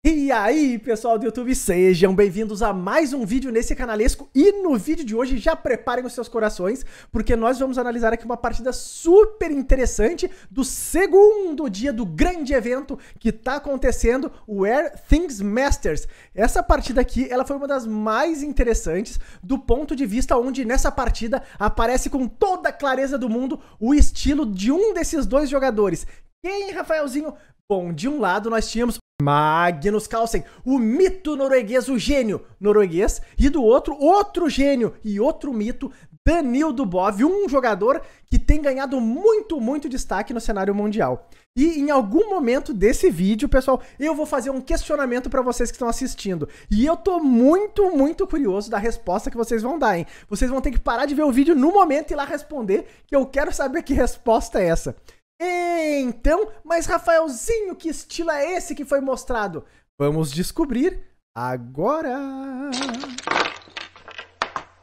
E aí, pessoal do YouTube, sejam bem-vindos a mais um vídeo nesse canalesco. E no vídeo de hoje, já preparem os seus corações, porque nós vamos analisar aqui uma partida super interessante do segundo dia do grande evento que tá acontecendo, o Where Things Masters. Essa partida aqui, ela foi uma das mais interessantes do ponto de vista onde nessa partida aparece com toda a clareza do mundo o estilo de um desses dois jogadores. Quem, Rafaelzinho? Bom, de um lado nós tínhamos Magnus Carlsen, o mito norueguês, o gênio norueguês, e do outro gênio e outro mito, Daniil Dubov, um jogador que tem ganhado muito destaque no cenário mundial. E em algum momento desse vídeo, pessoal, eu vou fazer um questionamento para vocês que estão assistindo. E eu tô muito curioso da resposta que vocês vão dar, hein? Vocês vão ter que parar de ver o vídeo no momento e ir lá responder, que eu quero saber que resposta é essa. Então, mas Rafaelzinho, que estilo é esse que foi mostrado? Vamos descobrir agora!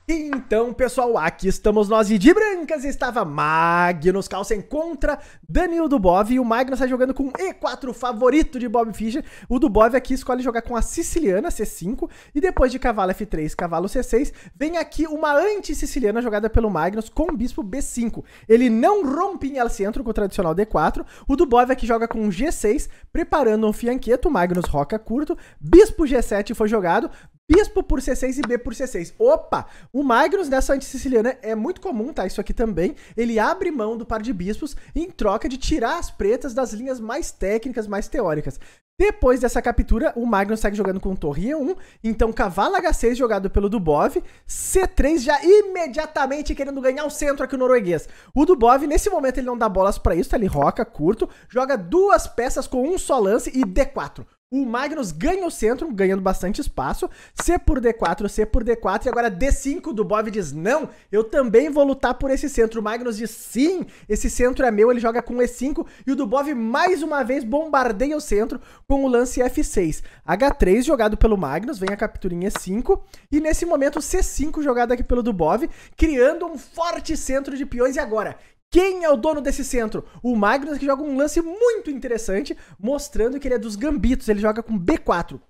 Então, pessoal, aqui estamos nós e de brancas estava Magnus Carlsen contra Daniil Dubov, e o Magnus está jogando com E4, favorito de Bob Fischer. O Dubov aqui escolhe jogar com a siciliana, C5, e depois de cavalo F3, cavalo C6, vem aqui uma anti-siciliana jogada pelo Magnus com bispo B5. Ele não rompe em L-centro com o tradicional D4, o Dubov aqui joga com G6, preparando um fianqueto, o Magnus roca curto, bispo G7 foi jogado, bispo por C6 e B por C6. Opa! O Magnus nessa anti-siciliana é muito comum, tá? Isso aqui também. Ele abre mão do par de bispos em troca de tirar as pretas das linhas mais técnicas, mais teóricas. Depois dessa captura, o Magnus segue jogando com torre E1, então cavalo H6 jogado pelo Dubov, C3 já imediatamente querendo ganhar o centro aqui o norueguês. O Dubov, nesse momento, ele não dá bolas pra isso, tá? Ele roca curto, joga duas peças com um só lance e D4. O Magnus ganha o centro, ganhando bastante espaço, C por D4, C por D4, e agora D5, o Dubov diz, não, eu também vou lutar por esse centro. O Magnus diz, sim, esse centro é meu, ele joga com E5, e o Dubov mais uma vez bombardeia o centro com o lance F6. H3 jogado pelo Magnus, vem a captura em E5, e nesse momento C5 jogado aqui pelo Dubov, criando um forte centro de peões, e agora? Quem é o dono desse centro? O Magnus, que joga um lance muito interessante, mostrando que ele é dos gambitos, ele joga com B4.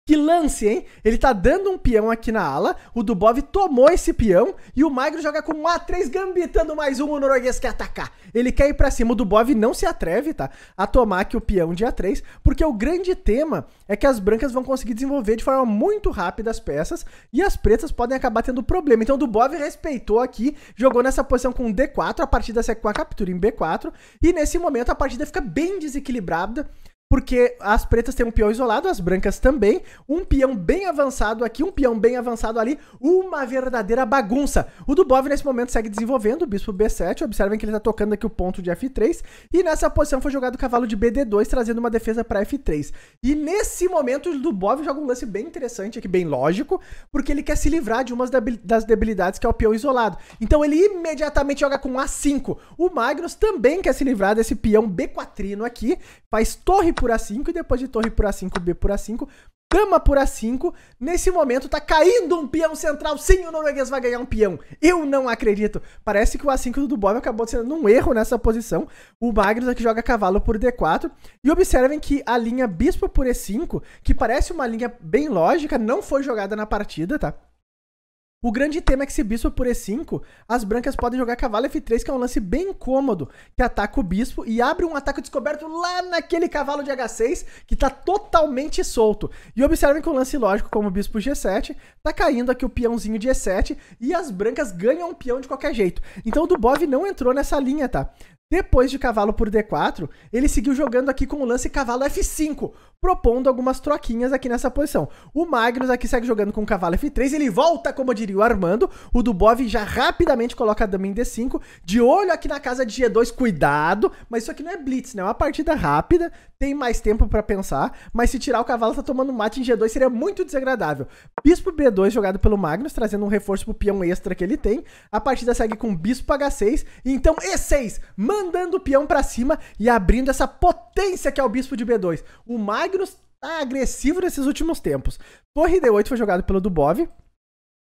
Que lance, hein? Ele tá dando um peão aqui na ala, o Dubov tomou esse peão, e o Magnus joga com A3, gambitando mais um, o norueguês quer atacar. Ele quer ir pra cima, o Dubov não se atreve, tá? A tomar aqui o peão de A3, porque o grande tema é que as brancas vão conseguir desenvolver de forma muito rápida as peças, e as pretas podem acabar tendo problema. Então o Dubov respeitou aqui, jogou nessa posição com D4, a partida segue com a captura em B4, e nesse momento a partida fica bem desequilibrada, porque as pretas têm um peão isolado, as brancas também, um peão bem avançado aqui, um peão bem avançado ali, uma verdadeira bagunça. O Dubov nesse momento segue desenvolvendo, o bispo B7, observem que ele tá tocando aqui o ponto de F3, e nessa posição foi jogado o cavalo de BD2, trazendo uma defesa para F3. E nesse momento o Dubov joga um lance bem interessante aqui, bem lógico, porque ele quer se livrar de uma das debilidades que é o peão isolado. Então ele imediatamente joga com A5. O Magnus também quer se livrar desse peão B4 aqui, faz torre por A5, e depois de torre por A5, B por A5, dama por A5, nesse momento tá caindo um peão central, sim, o norueguês vai ganhar um peão, eu não acredito, parece que o A5 do Dubov acabou sendo um erro nessa posição, o Magnus aqui joga cavalo por D4, e observem que a linha bispo por E5, que parece uma linha bem lógica, não foi jogada na partida, tá? O grande tema é que se bispo por E5, as brancas podem jogar cavalo F3, que é um lance bem incômodo, que ataca o bispo e abre um ataque descoberto lá naquele cavalo de H6, que tá totalmente solto. E observem que o lance lógico, como o bispo G7, tá caindo aqui o peãozinho de E7, e as brancas ganham um peão de qualquer jeito. Então o Dubov não entrou nessa linha, tá? Depois de cavalo por D4, ele seguiu jogando aqui com o lance cavalo F5, propondo algumas troquinhas aqui nessa posição. O Magnus aqui segue jogando com cavalo F3, ele volta, como diria o Armando, o Dubov já rapidamente coloca a dama em D5, de olho aqui na casa de G2, cuidado, mas isso aqui não é blitz, né? É uma partida rápida, tem mais tempo pra pensar, mas se tirar o cavalo tá tomando mate em G2 seria muito desagradável. Bispo B2 jogado pelo Magnus, trazendo um reforço pro peão extra que ele tem, a partida segue com bispo H6, e então E6, mandando o peão pra cima e abrindo essa potência que é o bispo de B2. O Magnus tá agressivo nesses últimos tempos. Torre D8 foi jogado pelo Dubov,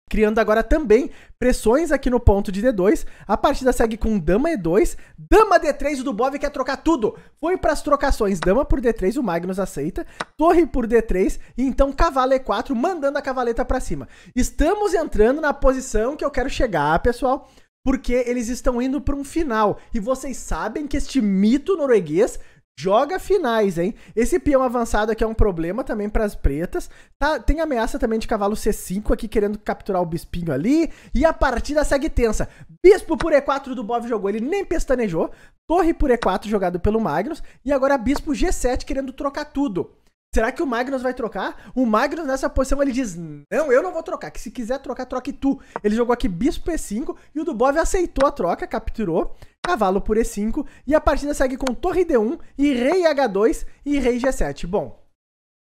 criando agora também pressões aqui no ponto de D2. A partida segue com dama E2, dama D3, o Dubov quer trocar tudo. Foi para as trocações, dama por D3, o Magnus aceita, torre por D3 e então cavalo E4, mandando a cavaleta para cima. Estamos entrando na posição que eu quero chegar, pessoal, porque eles estão indo para um final. E vocês sabem que este mito norueguês joga finais, hein? Esse peão avançado aqui é um problema também para as pretas. Tá, tem ameaça também de cavalo C5 aqui, querendo capturar o bispinho ali. E a partida segue tensa. Bispo por E4 do Dubov jogou, ele nem pestanejou. Torre por E4 jogado pelo Magnus. E agora bispo G7 querendo trocar tudo. Será que o Magnus vai trocar? O Magnus nessa posição ele diz, não, eu não vou trocar, que se quiser trocar, troque tu. Ele jogou aqui bispo E5 e o Dubov aceitou a troca, capturou, cavalo por E5 e a partida segue com torre D1 e rei H2 e rei G7. Bom,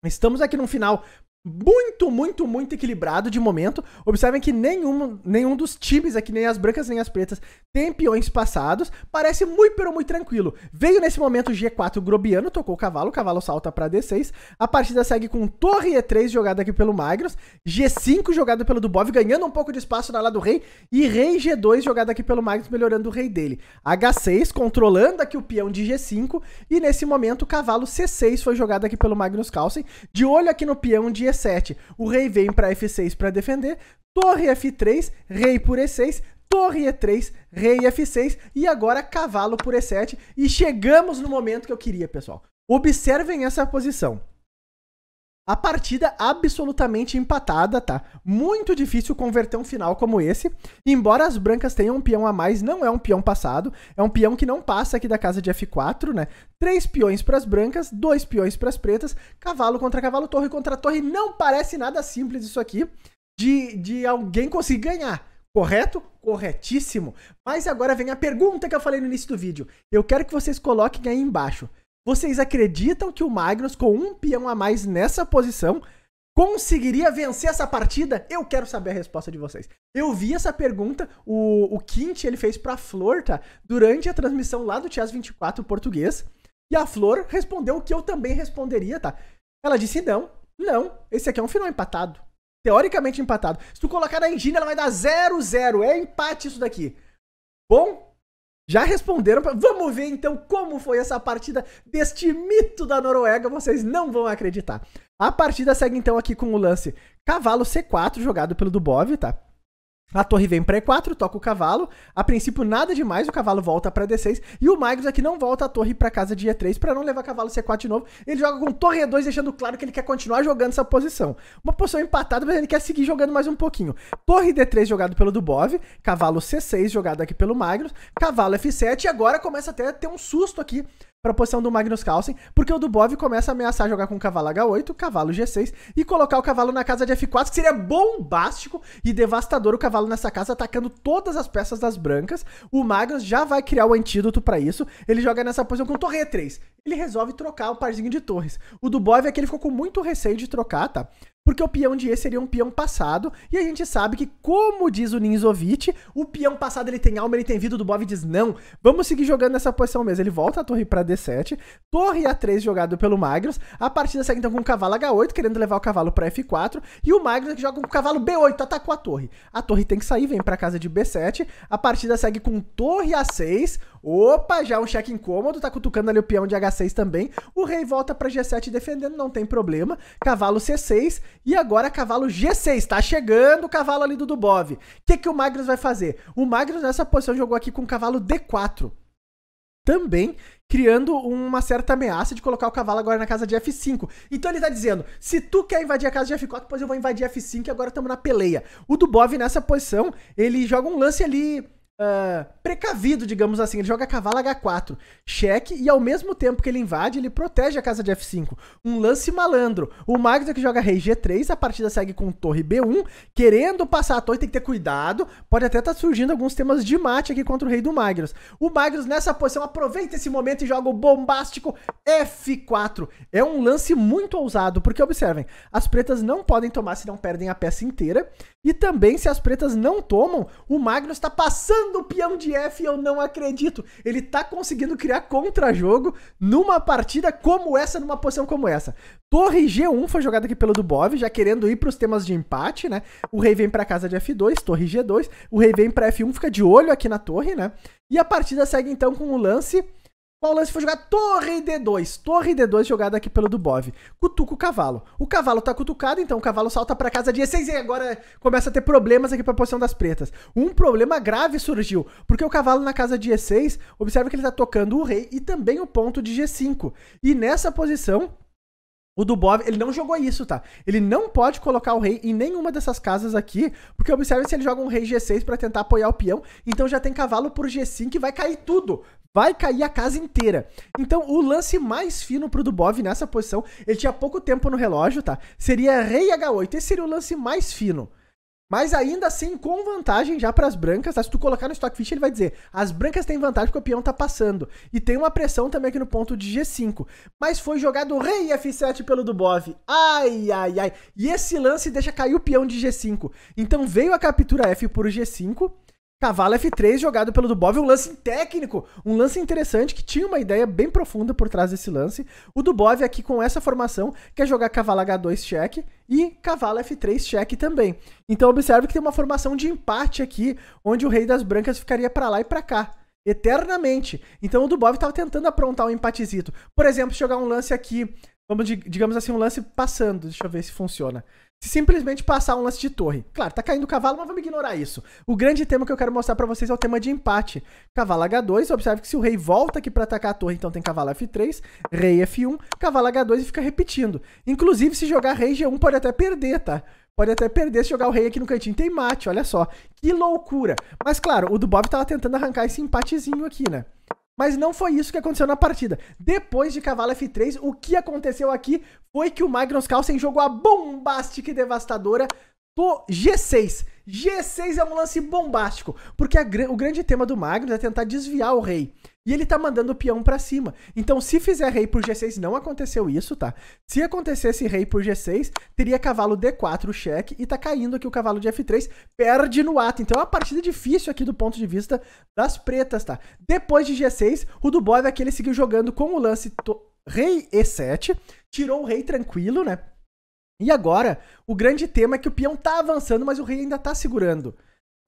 estamos aqui no final muito equilibrado de momento. Observem que nenhum dos times aqui, nem as brancas nem as pretas, tem peões passados. Parece muito tranquilo. Veio nesse momento o G4 Grobiano, tocou o cavalo salta para D6. A partida segue com torre E3 jogada aqui pelo Magnus, G5 jogado pelo Dubov, ganhando um pouco de espaço na lá do rei, e rei G2 jogado aqui pelo Magnus, melhorando o rei dele. H6 controlando aqui o peão de G5 e nesse momento o cavalo C6 foi jogado aqui pelo Magnus Carlsen, de olho aqui no peão de E7. O rei vem para F6 para defender, torre F3, rei por E6, torre E3, rei F6 e agora cavalo por E7 e chegamos no momento que eu queria, pessoal. Observem essa posição. A partida absolutamente empatada, tá? Muito difícil converter um final como esse. Embora as brancas tenham um peão a mais, não é um peão passado. É um peão que não passa aqui da casa de F4, né? 3 peões para as brancas, 2 peões para as pretas. Cavalo contra cavalo, torre contra torre. Não parece nada simples isso aqui de alguém conseguir ganhar. Correto? Corretíssimo. Mas agora vem a pergunta que eu falei no início do vídeo. Eu quero que vocês coloquem aí embaixo. Vocês acreditam que o Magnus, com um peão a mais nessa posição, conseguiria vencer essa partida? Eu quero saber a resposta de vocês. Eu vi essa pergunta, o Quint, ele fez pra Flor, tá? Durante a transmissão lá do Chess 24 português. E a Flor respondeu o que eu também responderia, tá? Ela disse não, esse aqui é um final empatado. Teoricamente empatado. Se tu colocar na engine, ela vai dar 0-0. É empate isso daqui. Bom, já responderam. Vamos ver então como foi essa partida deste mito da Noruega. Vocês não vão acreditar. A partida segue então aqui com o lance cavalo C4 jogado pelo Dubov, tá? A torre vem para E4, toca o cavalo. A princípio nada demais, o cavalo volta para D6. E o Magnus aqui não volta a torre para casa de E3 para não levar cavalo C4 de novo. Ele joga com torre E2, deixando claro que ele quer continuar jogando essa posição. Uma posição empatada, mas ele quer seguir jogando mais um pouquinho. Torre D3 jogado pelo Dubov. Cavalo C6 jogado aqui pelo Magnus. Cavalo F7 e agora começa até a ter um susto aqui para a posição do Magnus Carlsen, porque o Dubov começa a ameaçar jogar com cavalo H8, cavalo G6 e colocar o cavalo na casa de F4, que seria bombástico e devastador o cavalo nessa casa, atacando todas as peças das brancas. O Magnus já vai criar o antídoto para isso, ele joga nessa posição com torre E3. Ele resolve trocar o parzinho de torres. O Dubov é que ele ficou com muito receio de trocar, tá? Porque o peão de E seria um peão passado, e a gente sabe que, como diz o Ninzovic, o peão passado ele tem alma, ele tem vida, o Dubov diz não, vamos seguir jogando nessa posição mesmo. Ele volta a torre para D7, torre A3 jogado pelo Magnus, a partida segue então com o cavalo H8, querendo levar o cavalo para F4, e o Magnus que joga com o cavalo B8, atacou a torre tem que sair, vem para casa de B7, a partida segue com torre A6, opa, já um cheque incômodo, tá cutucando ali o peão de H6 também, o rei volta para G7 defendendo, não tem problema, cavalo C6, e agora cavalo G6, tá chegando o cavalo ali do Dubov. O que o Magnus vai fazer? O Magnus nessa posição jogou aqui com o cavalo D4. Também criando uma certa ameaça de colocar o cavalo agora na casa de F5. Então ele tá dizendo, se tu quer invadir a casa de F4, pois eu vou invadir F5 e agora estamos na peleia. O Dubov nessa posição, ele joga um lance ali precavido, digamos assim. Ele joga cavalo H4, cheque, e ao mesmo tempo que ele invade, ele protege a casa de F5. Um lance malandro. O Magnus que joga rei G3, a partida segue com torre B1, querendo passar a torre, tem que ter cuidado, pode até estar surgindo alguns temas de mate aqui contra o rei do Magnus. O Magnus nessa posição aproveita esse momento e joga o bombástico F4. É um lance muito ousado, porque observem, as pretas não podem tomar se não perdem a peça inteira, e também se as pretas não tomam, o Magnus está passando atacando o peão de F, eu não acredito. Ele tá conseguindo criar contra-jogo numa partida como essa, numa posição como essa. Torre G1 foi jogada aqui pelo Dubov, já querendo ir para os temas de empate, né? O rei vem para casa de F2, torre G2, o rei vem para F1, fica de olho aqui na torre, né? E a partida segue então com o lance. Qual lance foi jogar? Torre D2. Torre D2 jogada aqui pelo Dubov. Cutuca o cavalo. O cavalo tá cutucado, então o cavalo salta pra casa de E6 e agora começa a ter problemas aqui pra posição das pretas. Um problema grave surgiu, porque o cavalo na casa de E6, observa que ele tá tocando o rei e também o ponto de G5. E nessa posição, o Dubov, ele não jogou isso, tá? Ele não pode colocar o rei em nenhuma dessas casas aqui, porque observe se ele joga um rei G6 pra tentar apoiar o peão, então já tem cavalo por G5 e vai cair tudo. Vai cair a casa inteira. Então, o lance mais fino pro Dubov nessa posição, ele tinha pouco tempo no relógio, tá? Seria rei H8, esse seria o lance mais fino. Mas ainda assim, com vantagem já para as brancas, tá? Se tu colocar no Stockfish, ele vai dizer, as brancas têm vantagem porque o peão tá passando. E tem uma pressão também aqui no ponto de G5. Mas foi jogado rei F7 pelo Dubov. Ai, ai, ai. E esse lance deixa cair o peão de G5. Então veio a captura F por G5. Cavalo F3 jogado pelo Dubov, um lance técnico, um lance interessante, que tinha uma ideia bem profunda por trás desse lance. O Dubov aqui com essa formação quer jogar cavalo H2 cheque e cavalo F3 cheque também. Então observe que tem uma formação de empate aqui, onde o rei das brancas ficaria para lá e para cá, eternamente. Então o Dubov estava tentando aprontar um empatezito. Por exemplo, jogar um lance aqui, vamos, digamos assim, um lance passando, deixa eu ver se funciona. Se simplesmente passar um lance de torre. Claro, tá caindo o cavalo, mas vamos ignorar isso. O grande tema que eu quero mostrar pra vocês é o tema de empate. Cavalo H2, observe que se o rei volta aqui pra atacar a torre, então tem cavalo F3, rei F1, cavalo H2 e fica repetindo. Inclusive, se jogar rei G1 pode até perder, tá? Pode até perder se jogar o rei aqui no cantinho. Tem mate, olha só. Que loucura. Mas claro, o Dubov tava tentando arrancar esse empatezinho aqui, né? Mas não foi isso que aconteceu na partida. Depois de cavalo F3, o que aconteceu aqui foi que o Magnus Carlsen jogou a bombástica e devastadora do G6. G6 é um lance bombástico, porque o grande tema do Magnus é tentar desviar o rei. E ele tá mandando o peão pra cima. Então, se fizer rei por G6, não aconteceu isso, tá? Se acontecesse rei por G6, teria cavalo D4 cheque e tá caindo aqui o cavalo de F3, perde no ato. Então, é uma partida difícil aqui do ponto de vista das pretas, tá? Depois de G6, o Dubov aqui ele seguiu jogando com o lance rei E7, tirou o rei tranquilo, né? E agora, o grande tema é que o peão tá avançando, mas o rei ainda tá segurando.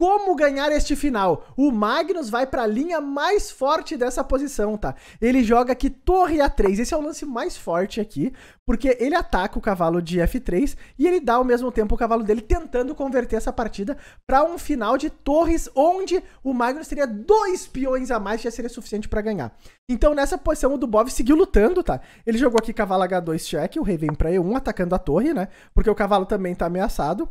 Como ganhar este final? O Magnus vai para a linha mais forte dessa posição, tá? Ele joga aqui torre A3. Esse é o lance mais forte aqui, porque ele ataca o cavalo de F3 e ele dá ao mesmo tempo o cavalo dele tentando converter essa partida para um final de torres onde o Magnus teria 2 peões a mais, já seria suficiente para ganhar. Então nessa posição o Dubov seguiu lutando, tá? Ele jogou aqui cavalo H2 cheque, o rei vem para E1 atacando a torre, né? Porque o cavalo também tá ameaçado.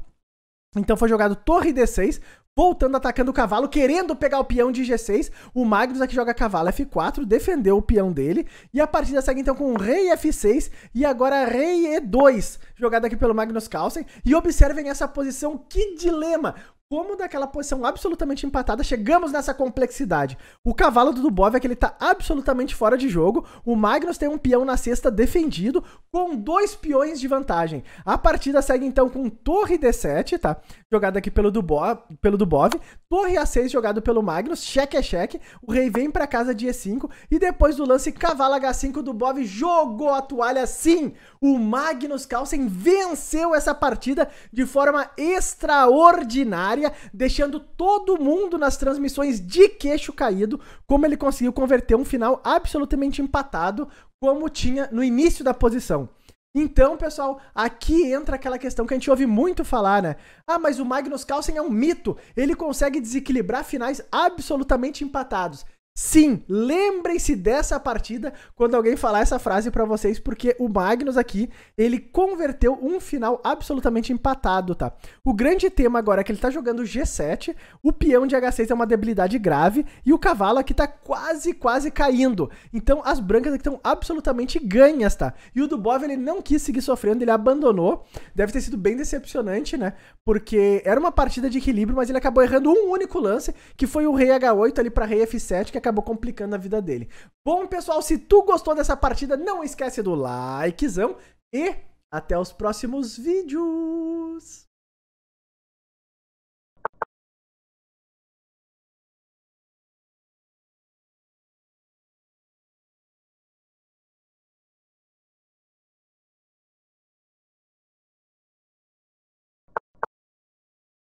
Então foi jogado torre D6, voltando, atacando o cavalo, querendo pegar o peão de G6. O Magnus aqui joga cavalo F4, defendeu o peão dele. E a partida segue então com rei F6 e agora rei E2, jogado aqui pelo Magnus Carlsen. E observem essa posição, que dilema! Como daquela posição absolutamente empatada, chegamos nessa complexidade. O cavalo do Dubov é que ele tá absolutamente fora de jogo. O Magnus tem um peão na cesta defendido, com 2 peões de vantagem. A partida segue então com torre D7, tá? Jogada aqui pelo Dubov. Torre A6 jogado pelo Magnus, cheque é cheque. O rei vem pra casa de E5 e depois do lance cavalo H5, o Dubov jogou a toalha sim. O Magnus Carlsen venceu essa partida de forma extraordinária, deixando todo mundo nas transmissões de queixo caído, como ele conseguiu converter um final absolutamente empatado, como tinha no início da posição. Então, pessoal, aqui entra aquela questão que a gente ouve muito falar, né? Ah, mas o Magnus Carlsen é um mito, ele consegue desequilibrar finais absolutamente empatados. Sim, lembrem-se dessa partida quando alguém falar essa frase pra vocês, porque o Magnus aqui, ele converteu um final absolutamente empatado, tá? O grande tema agora é que ele tá jogando G7, o peão de H6 é uma debilidade grave e o cavalo aqui tá quase caindo. Então as brancas aqui estão absolutamente ganhas, tá? E o Dubov, ele não quis seguir sofrendo, ele abandonou. Deve ter sido bem decepcionante, né? Porque era uma partida de equilíbrio, mas ele acabou errando um único lance, que foi o rei H8 ali pra rei F7, que acabou complicando a vida dele. Bom, pessoal, se tu gostou dessa partida, não esquece do likezão e até os próximos vídeos!